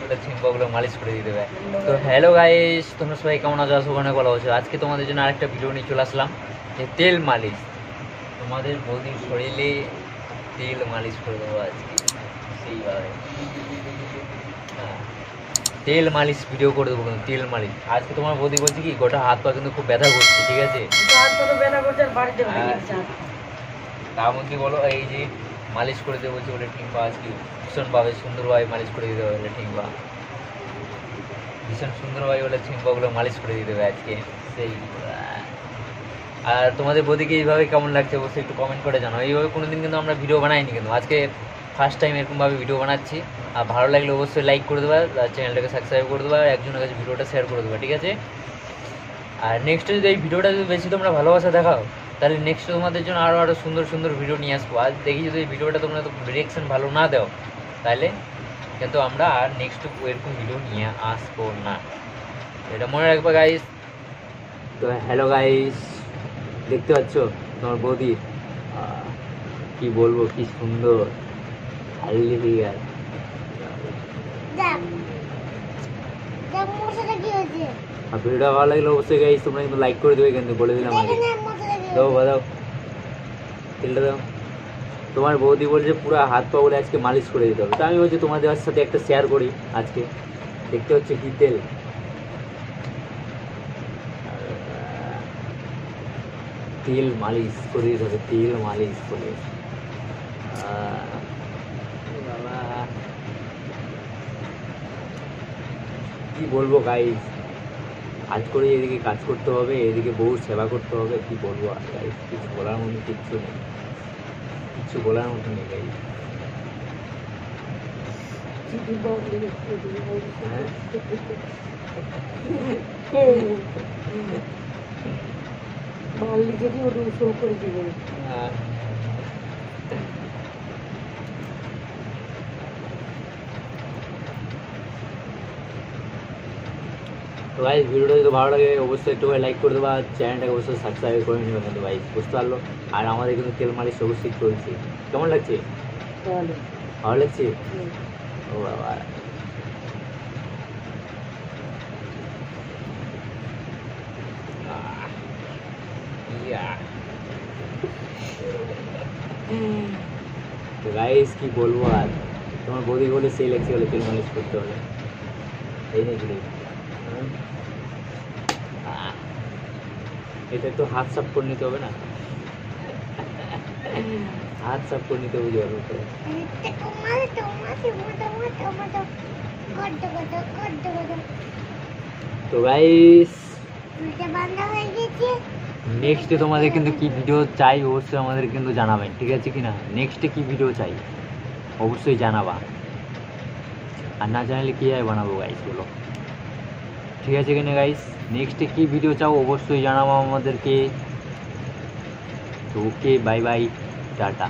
ওটা ঝিম্পাগুলো মালিশ করে দিয়ে দেবে। তো হ্যালো গাইস, তোমরা সবাই কেমন আছো? আশা করি ভালো আছো। আজকে তোমাদের জন্য আরেকটা ভিডিও নিয়ে চলে আসলাম, যে তেল মালিশ। তোমাদের বৌদির শরীরে তেল মালিশ করে দেবো আজকে সেইভাবে। হ্যাঁ, তেল মালিশ ভিডিও করে দেবো কিন্তু তেল মালিশ। আজকে তোমার বৌদি বলছে কি গোটা হাত পা কিন্তু খুব ব্যথা করছে, ঠিক আছে? তার মধ্যে বলো এই যে মালিশ করে দেবো বলছে বলে ঠিকবা আজকে ভীষণভাবে সুন্দরভাবে মালিশ করে দিতে হবে বলে ঠিকবা, ভীষণ সুন্দরভাবে বলে ঠিকবাগুলো মালিশ করে দিতে হবে আজকে সেই। আর তোমাদের বৌদিকে এইভাবে কেমন লাগছে অবশ্যই একটু কমেন্ট করে জানাও। এইভাবে কোনোদিন কিন্তু আমরা ভিডিও বানাইনি, কিন্তু আজকে ফার্স্ট টাইম এরকমভাবে ভিডিও বানাচ্ছি। আর ভালো লাগলে অবশ্যই লাইক করে দেবা, চ্যানেলটাকে সাবস্ক্রাইব করে দেবা, একজনের কাছে ভিডিওটা শেয়ার করে দেবা, ঠিক আছে? আর নেক্সটে যদি এই ভিডিওটা যদি বেশি তোমরা ভালোবাসা দেখাও, তাহলে নেক্সট তোমাদের জন্য আরও সুন্দর সুন্দর ভিডিও নিয়ে আসবো। আর দেখি যদি এই ভিডিওটা তোমরা তো রিয়াকশান ভালো না দাও, তাহলে কিন্তু আমরা আর নেক্সট এরকম ভিডিও নিয়ে আসবো না, এটা মনে রাখবে গাইস। তো হ্যালো গাইস, দেখতে পাচ্ছ তোমার বৌদি কি বলবো, কি সুন্দর হালদি ফিগার। আর ভিডিওটা ভালো লাগলে অবশ্যই গাইস তোমরা কিন্তু লাইক করে দেবে, কিন্তু বলে দিলাম আগে। দাও বাদাও, তেলটা দাও। তোমার বৌদি বলছে পুরো হাত পা বলে আজকে মালিশ করে দিতে হবে, তো আমি বলছি তোমাদের সাথে একটা শেয়ার করি আজকে। দেখতে হচ্ছে কি তেল, তেল মালিশ করে দিতে হবে, তেল মালিশ করে। বাবা কি বলবো গাইস, কাজ করে এদিকে কাজ করতে হবে, এদিকে বউ সেবা করতে হবে, কি বলবো আর গাইস, কিছু বলার মতো কিচ্ছু নেই, কিচ্ছু বলার মতো নেই গাইস। তো ভাই ভিডিওটা যদি ভালো লাগে অবশ্যই একটু লাইক করে দেবো, আর চ্যানেলটাকে অবশ্যই সাবস্ক্রাইব করে নেবে কিন্তু ভাই, বুঝতে পারলো? আর আমাদের কিন্তু তেল মালিশ অবশ্যই চলছে। কেমন লাগছে? ভালো লাগছে? ও বাবা, তো গাইস কি বলবো আর, তোমার বৌদি বলে সেই লাগছে বলে তেল মালিশ করতে হবে, এই নাকি? এটা একটু হাত সাফ করে নিতে হবে না, হাত সাফ করে নিতে হবে জল উপরে। তো গাইস নেক্সটে তোমাদের কিন্তু কি ভিডিও চাই অবশ্যই আমাদের কিন্তু জানাবেন, ঠিক আছে কি না? নেক্সটে কি ভিডিও চাই অবশ্যই জানাবা, আর না জানালে কী হয় বানাবো গাইস বলো, ঠিক আছে কিনা গাইস? নেক্সটে কি ভিডিও চাও অবশ্যই জানাবো আমাদেরকে। তো ওকে, বাই বাই, টাটা।